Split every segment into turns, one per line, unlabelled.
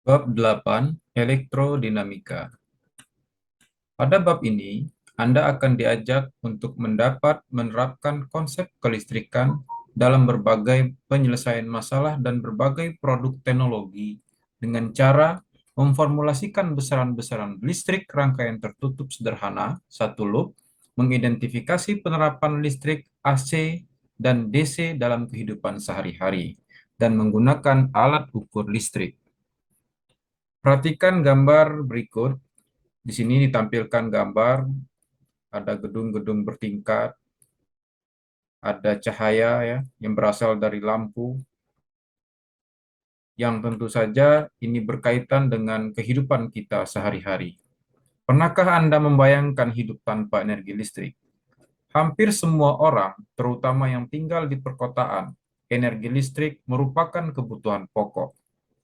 Bab 8 Elektrodinamika. Pada bab ini, Anda akan diajak untuk menerapkan konsep kelistrikan dalam berbagai penyelesaian masalah dan berbagai produk teknologi dengan cara memformulasikan besaran-besaran listrik rangkaian tertutup sederhana, satu loop, mengidentifikasi penerapan listrik AC dan DC dalam kehidupan sehari-hari, dan menggunakan alat ukur listrik. Perhatikan gambar berikut. Di sini ditampilkan gambar, ada gedung-gedung bertingkat, ada cahaya ya yang berasal dari lampu, yang tentu saja ini berkaitan dengan kehidupan kita sehari-hari. Pernahkah Anda membayangkan hidup tanpa energi listrik? Hampir semua orang, terutama yang tinggal di perkotaan, energi listrik merupakan kebutuhan pokok.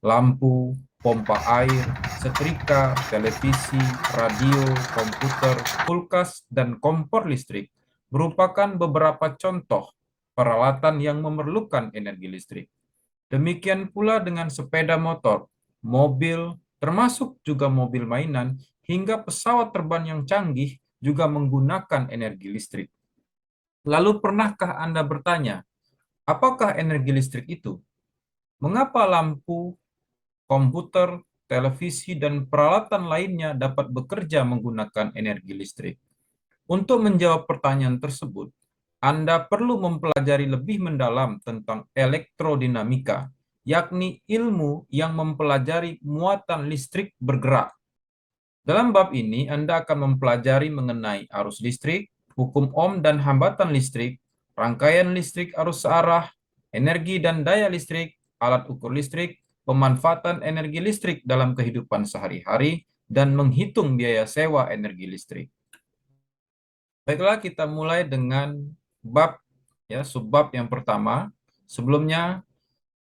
Lampu, pompa air, setrika, televisi, radio, komputer, kulkas, dan kompor listrik merupakan beberapa contoh peralatan yang memerlukan energi listrik. Demikian pula dengan sepeda motor, mobil, termasuk juga mobil mainan, hingga pesawat terbang yang canggih juga menggunakan energi listrik. Lalu pernahkah Anda bertanya, apakah energi listrik itu? Mengapa lampu, komputer, televisi, dan peralatan lainnya dapat bekerja menggunakan energi listrik? Untuk menjawab pertanyaan tersebut, Anda perlu mempelajari lebih mendalam tentang elektrodinamika, yakni ilmu yang mempelajari muatan listrik bergerak. Dalam bab ini, Anda akan mempelajari mengenai arus listrik, hukum Ohm dan hambatan listrik, rangkaian listrik arus searah, energi dan daya listrik, alat ukur listrik, pemanfaatan energi listrik dalam kehidupan sehari-hari, dan menghitung biaya sewa energi listrik. Baiklah, kita mulai dengan subbab yang pertama. Sebelumnya,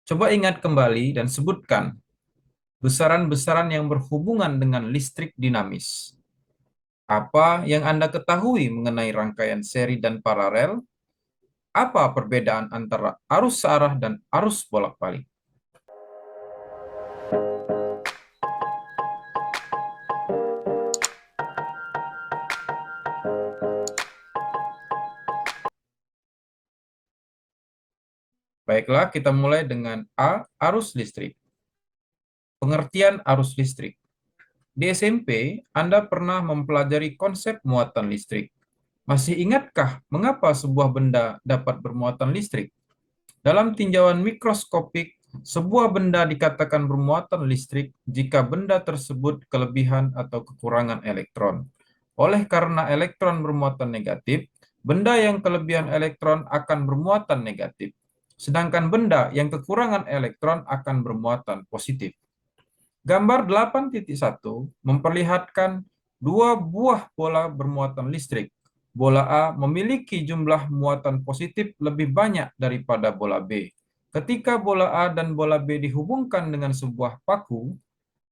coba ingat kembali dan sebutkan besaran-besaran yang berhubungan dengan listrik dinamis. Apa yang Anda ketahui mengenai rangkaian seri dan paralel? Apa perbedaan antara arus searah dan arus bolak-balik? Baiklah, kita mulai dengan A, arus listrik. Pengertian arus listrik. Di SMP, Anda pernah mempelajari konsep muatan listrik. Masih ingatkah mengapa sebuah benda dapat bermuatan listrik? Dalam tinjauan mikroskopik, sebuah benda dikatakan bermuatan listrik jika benda tersebut kelebihan atau kekurangan elektron. Oleh karena elektron bermuatan negatif, benda yang kelebihan elektron akan bermuatan negatif, sedangkan benda yang kekurangan elektron akan bermuatan positif. Gambar 8.1 memperlihatkan dua buah bola bermuatan listrik. Bola A memiliki jumlah muatan positif lebih banyak daripada bola B. Ketika bola A dan bola B dihubungkan dengan sebuah paku,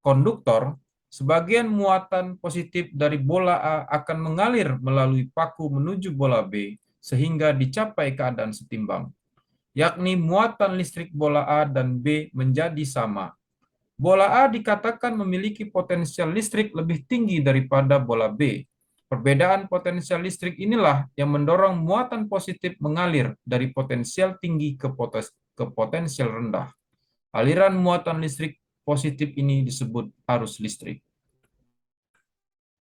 konduktor, sebagian muatan positif dari bola A akan mengalir melalui paku menuju bola B sehingga dicapai keadaan setimbang, yakni muatan listrik bola A dan B menjadi sama. Bola A dikatakan memiliki potensial listrik lebih tinggi daripada bola B. Perbedaan potensial listrik inilah yang mendorong muatan positif mengalir dari potensial tinggi ke potensial rendah. Aliran muatan listrik positif ini disebut arus listrik.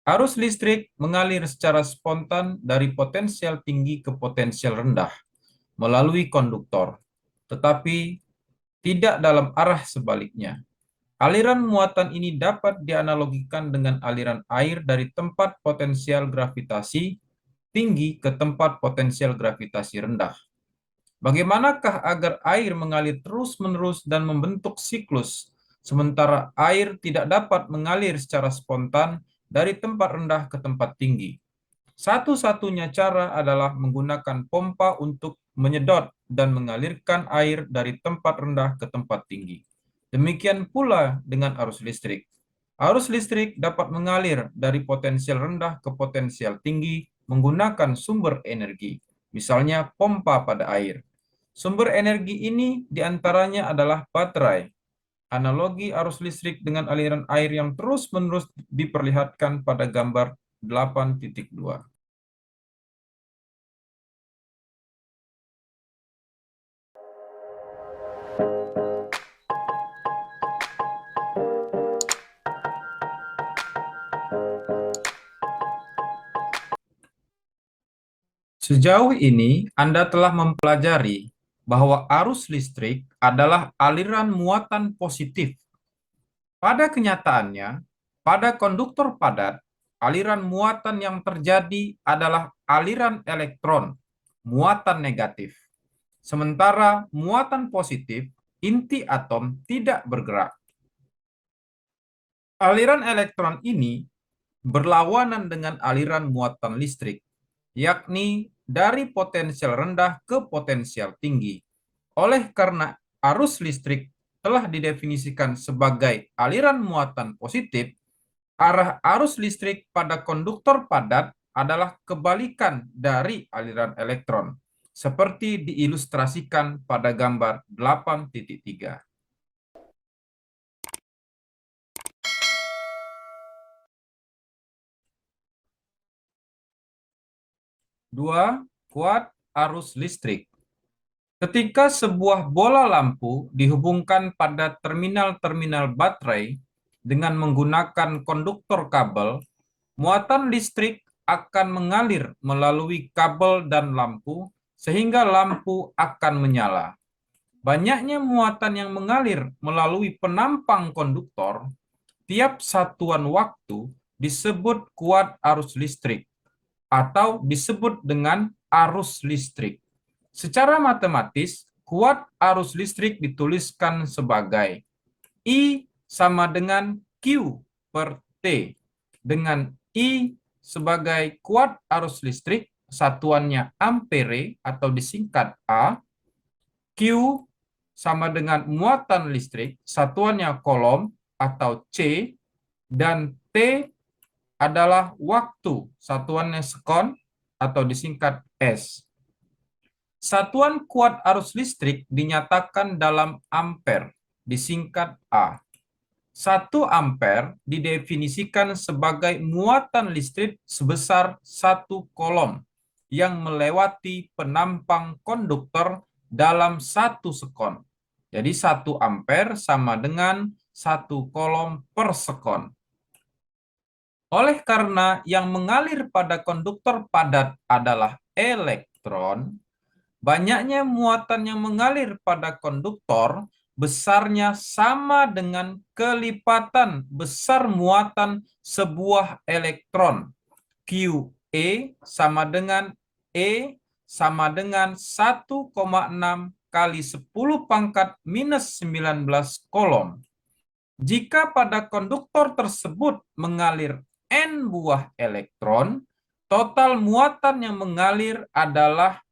Arus listrik mengalir secara spontan dari potensial tinggi ke potensial rendah melalui konduktor, tetapi tidak dalam arah sebaliknya. Aliran muatan ini dapat dianalogikan dengan aliran air dari tempat potensial gravitasi tinggi ke tempat potensial gravitasi rendah. Bagaimanakah agar air mengalir terus-menerus dan membentuk siklus, sementara air tidak dapat mengalir secara spontan dari tempat rendah ke tempat tinggi? Satu-satunya cara adalah menggunakan pompa untuk menyedot dan mengalirkan air dari tempat rendah ke tempat tinggi. Demikian pula dengan arus listrik. Arus listrik dapat mengalir dari potensial rendah ke potensial tinggi menggunakan sumber energi, misalnya pompa pada air. Sumber energi ini diantaranya adalah baterai. Analogi arus listrik dengan aliran air yang terus-menerus diperlihatkan pada gambar 8.2. Sejauh ini, Anda telah mempelajari bahwa arus listrik adalah aliran muatan positif. Pada kenyataannya, pada konduktor padat, aliran muatan yang terjadi adalah aliran elektron, muatan negatif. Sementara muatan positif, inti atom tidak bergerak. Aliran elektron ini berlawanan dengan aliran muatan listrik, yakni dari potensial rendah ke potensial tinggi. Oleh karena arus listrik telah didefinisikan sebagai aliran muatan positif, arah arus listrik pada konduktor padat adalah kebalikan dari aliran elektron, seperti diilustrasikan pada gambar 8.3. 2. Kuat arus listrik. Ketika sebuah bola lampu dihubungkan pada terminal-terminal baterai dengan menggunakan konduktor kabel, muatan listrik akan mengalir melalui kabel dan lampu sehingga lampu akan menyala. Banyaknya muatan yang mengalir melalui penampang konduktor tiap satuan waktu disebut kuat arus listrik atau disebut dengan arus listrik. Secara matematis, kuat arus listrik dituliskan sebagai I sama dengan Q per T, dengan I sebagai kuat arus listrik, satuannya ampere atau disingkat A, Q sama dengan muatan listrik, satuannya kolom atau C, dan T adalah waktu, satuannya sekon atau disingkat S. Satuan kuat arus listrik dinyatakan dalam ampere, disingkat A. 1 ampere didefinisikan sebagai muatan listrik sebesar 1 kolom yang melewati penampang konduktor dalam 1 sekon. Jadi 1 ampere sama dengan 1 kolom per sekon. Oleh karena yang mengalir pada konduktor padat adalah elektron, banyaknya muatan yang mengalir pada konduktor besarnya sama dengan kelipatan besar muatan sebuah elektron. QE sama dengan E sama dengan 1,6 kali 10 pangkat minus 19 kolom. Jika pada konduktor tersebut mengalir N buah elektron, total muatan yang mengalir adalah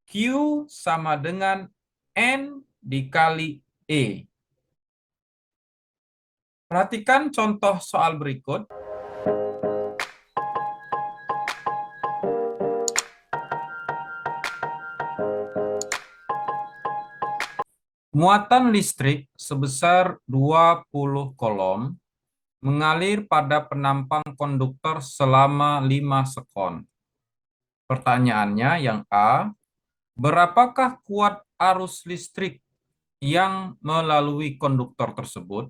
Q sama dengan N dikali E. Perhatikan contoh soal berikut. Muatan listrik sebesar 20 kolom mengalir pada penampang konduktor selama 5 sekon. Pertanyaannya yang A, berapakah kuat arus listrik yang melalui konduktor tersebut?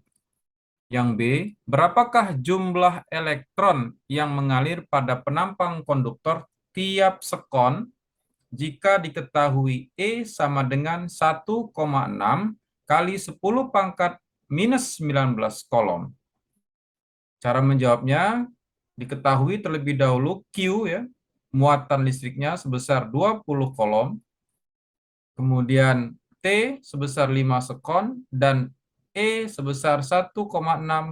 Yang B, berapakah jumlah elektron yang mengalir pada penampang konduktor tiap sekon jika diketahui E sama dengan 1,6 kali 10 pangkat minus 19 kolom? Cara menjawabnya, diketahui terlebih dahulu Q ya, muatan listriknya sebesar 20 kolom, kemudian T sebesar 5 sekon, dan E sebesar 1,6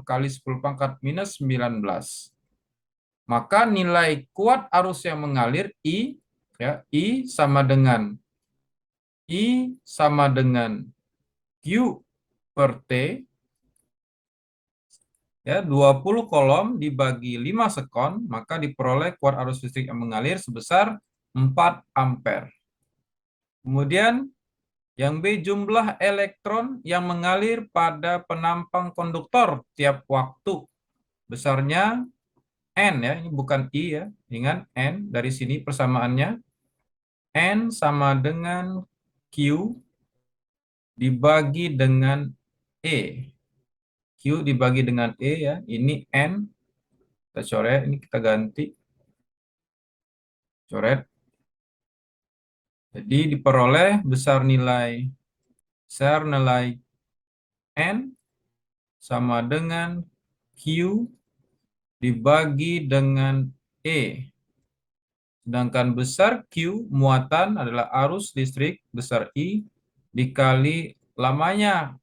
kali 10 pangkat minus 19. Maka nilai kuat arus yang mengalir I, ya, I sama dengan Q per T, ya, 20 kolom dibagi 5 sekon, maka diperoleh kuat arus listrik yang mengalir sebesar 4 ampere. Kemudian Yang B, jumlah elektron yang mengalir pada penampang konduktor tiap waktu. Besarnya N ya, ini bukan I ya. Ingat N, dari sini persamaannya. N sama dengan Q dibagi dengan E. Q dibagi dengan E ya. Ini N, kita coret, ini kita ganti. Coret. Jadi diperoleh besar nilai N sama dengan Q dibagi dengan E. Sedangkan besar Q muatan adalah arus listrik, besar I dikali lamanya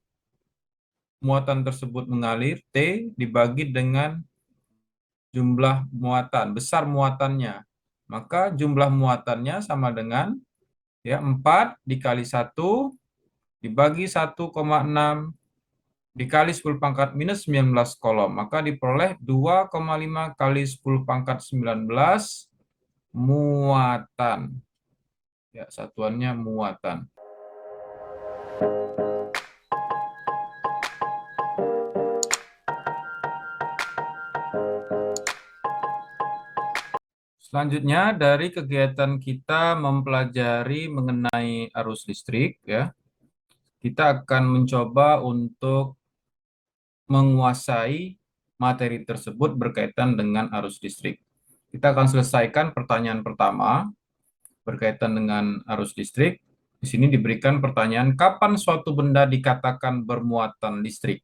muatan tersebut mengalir, T dibagi dengan jumlah muatan, besar muatannya. Maka jumlah muatannya sama dengan ya 4 dikali 1 dibagi 1,6 dikali 10 pangkat minus 19 kolom. Maka diperoleh 2,5 kali 10 pangkat 19 muatan. Ya, satuannya muatan. Selanjutnya dari kegiatan kita mempelajari mengenai arus listrik ya, kita akan mencoba untuk menguasai materi tersebut berkaitan dengan arus listrik. Kita akan selesaikan pertanyaan pertama berkaitan dengan arus listrik. Di sini diberikan pertanyaan, kapan suatu benda dikatakan bermuatan listrik?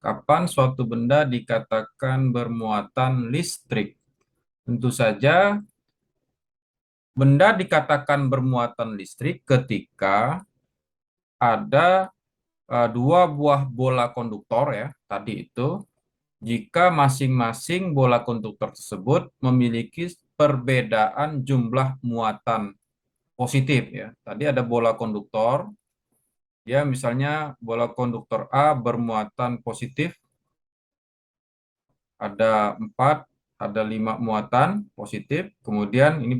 Kapan suatu benda dikatakan bermuatan listrik? Tentu saja benda dikatakan bermuatan listrik ketika ada dua buah bola konduktor ya, tadi itu, jika masing-masing bola konduktor tersebut memiliki perbedaan jumlah muatan positif ya. Tadi ada bola konduktor, ya misalnya bola konduktor A bermuatan positif, ada 4, ada 5 muatan positif, kemudian ini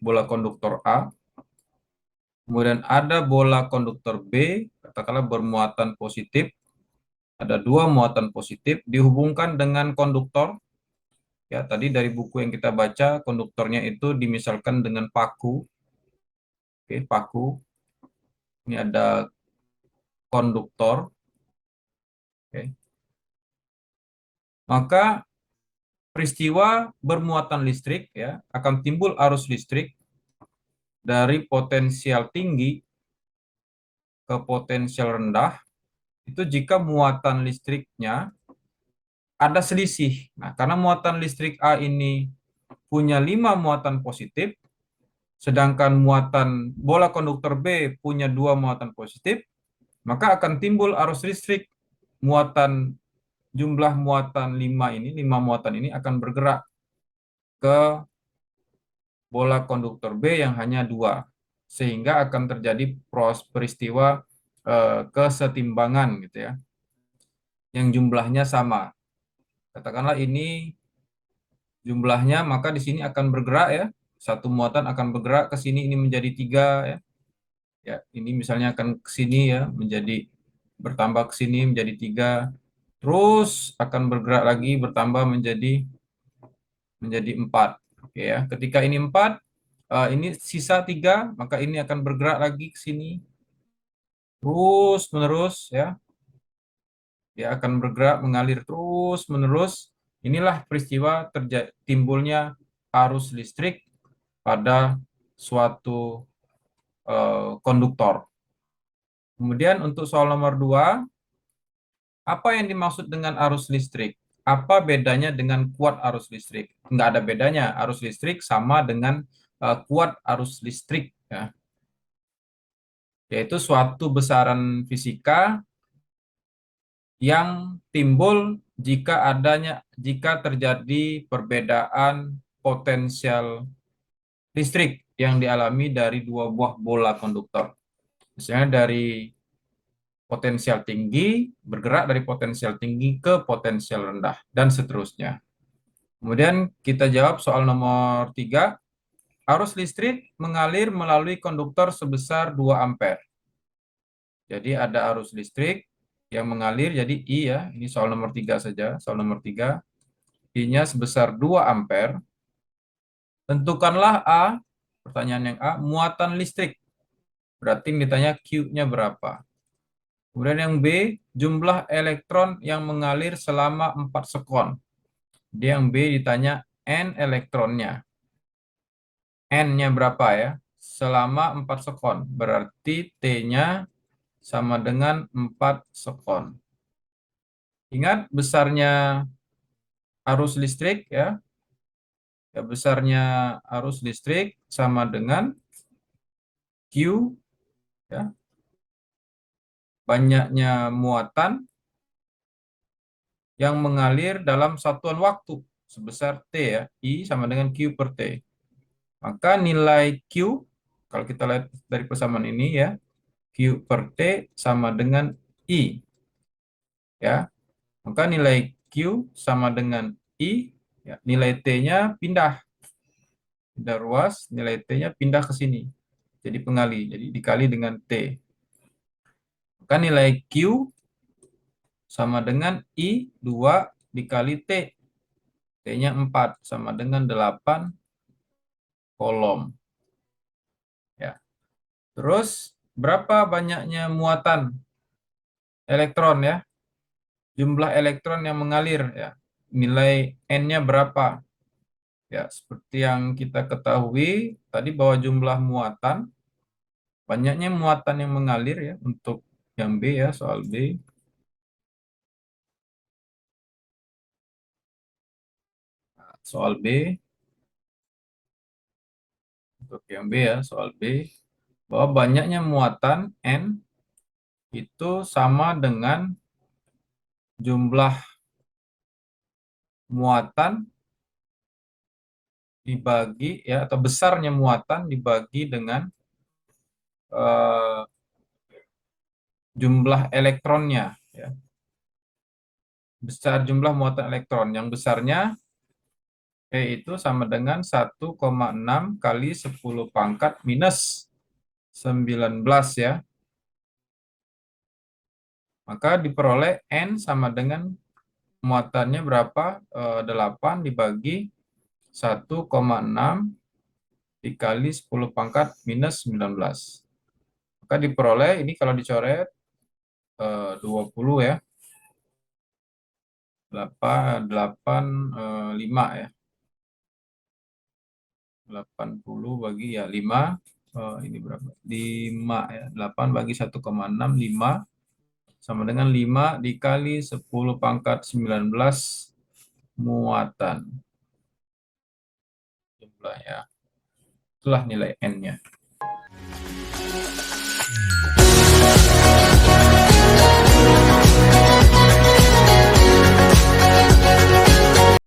bola konduktor A, kemudian ada bola konduktor B, katakanlah bermuatan positif, ada 2 muatan positif, dihubungkan dengan konduktor, ya tadi dari buku yang kita baca, konduktornya itu dimisalkan dengan paku, oke, paku, ini ada konduktor, oke. Maka peristiwa bermuatan listrik ya akan timbul arus listrik dari potensial tinggi ke potensial rendah itu jika muatan listriknya ada selisih. Nah, karena muatan listrik A ini punya 5 muatan positif, sedangkan muatan bola konduktor B punya 2 muatan positif, maka akan timbul arus listrik. Jumlah muatan 5 muatan ini akan bergerak ke bola konduktor B yang hanya 2, sehingga akan terjadi peristiwa kesetimbangan gitu ya, yang jumlahnya sama. Katakanlah ini jumlahnya, maka di sini akan bergerak ya, satu muatan akan bergerak ke sini, ini menjadi 3 ya. Ya, ini misalnya akan ke sini ya, menjadi bertambah ke sini menjadi 3, terus akan bergerak lagi bertambah menjadi 4. Oke ya, ketika ini 4, ini sisa 3, maka ini akan bergerak lagi ke sini terus menerus ya. Dia akan bergerak mengalir terus menerus. Inilah peristiwa timbulnya arus listrik pada suatu konduktor. Kemudian untuk soal nomor 2, apa yang dimaksud dengan arus listrik? Apa bedanya dengan kuat arus listrik? Nggak ada bedanya. Arus listrik sama dengan kuat arus listrik ya. Yaitu suatu besaran fisika yang timbul jika terjadi perbedaan potensial listrik yang dialami dari dua buah bola konduktor. Misalnya dari potensial tinggi bergerak dari potensial tinggi ke potensial rendah dan seterusnya. Kemudian kita jawab soal nomor 3. arus listrik mengalir melalui konduktor sebesar 2 ampere. Jadi ada arus listrik yang mengalir, jadi I ya, ini soal nomor 3 saja, soal nomor 3. I-nya sebesar 2 ampere. Tentukanlah A, pertanyaan yang A, muatan listrik. Berarti ini ditanya Q-nya berapa. Kemudian yang B, jumlah elektron yang mengalir selama 4 sekon. Dia yang B ditanya N elektronnya. N-nya berapa ya? Selama 4 sekon. Berarti T-nya sama dengan 4 sekon. Ingat besarnya arus listrik ya. Ya, besarnya arus listrik sama dengan Q ya, banyaknya muatan yang mengalir dalam satuan waktu sebesar T ya. I sama dengan Q per T. Maka nilai Q, kalau kita lihat dari persamaan ini ya, Q per T sama dengan I. Ya, maka nilai Q sama dengan I, ya, nilai T-nya pindah. Pindah ruas, nilai T-nya pindah ke sini. Jadi pengali, jadi dikali dengan T. Maka nilai Q sama dengan I 2 dikali T. T-nya 4 sama dengan 8 kolom. Ya. Terus berapa banyaknya muatan elektron ya? Jumlah elektron yang mengalir ya. Nilai N-nya berapa? Ya, seperti yang kita ketahui tadi bahwa jumlah muatan, banyaknya muatan yang mengalir ya untuk yang B ya, soal B. Soal B, untuk yang B ya, soal B, bahwa banyaknya muatan N itu sama dengan jumlah muatan dibagi ya, atau besarnya muatan dibagi dengan eh, jumlah elektronnya ya. Besar jumlah muatan elektron yang besarnya E itu sama dengan 1,6 kali 10 pangkat minus 19 ya. Maka diperoleh N sama dengan muatannya berapa? 8 dibagi 1,6 dikali 10 pangkat minus 19. Maka diperoleh ini kalau dicoret 20 ya. 5 ya. 80 bagi ya 5. Ini berapa? 5 ya. 8 bagi 1,6, 5. Sama dengan 5 dikali 10 pangkat 19 muatan. Jumlahnya. Itulah nilai N-nya.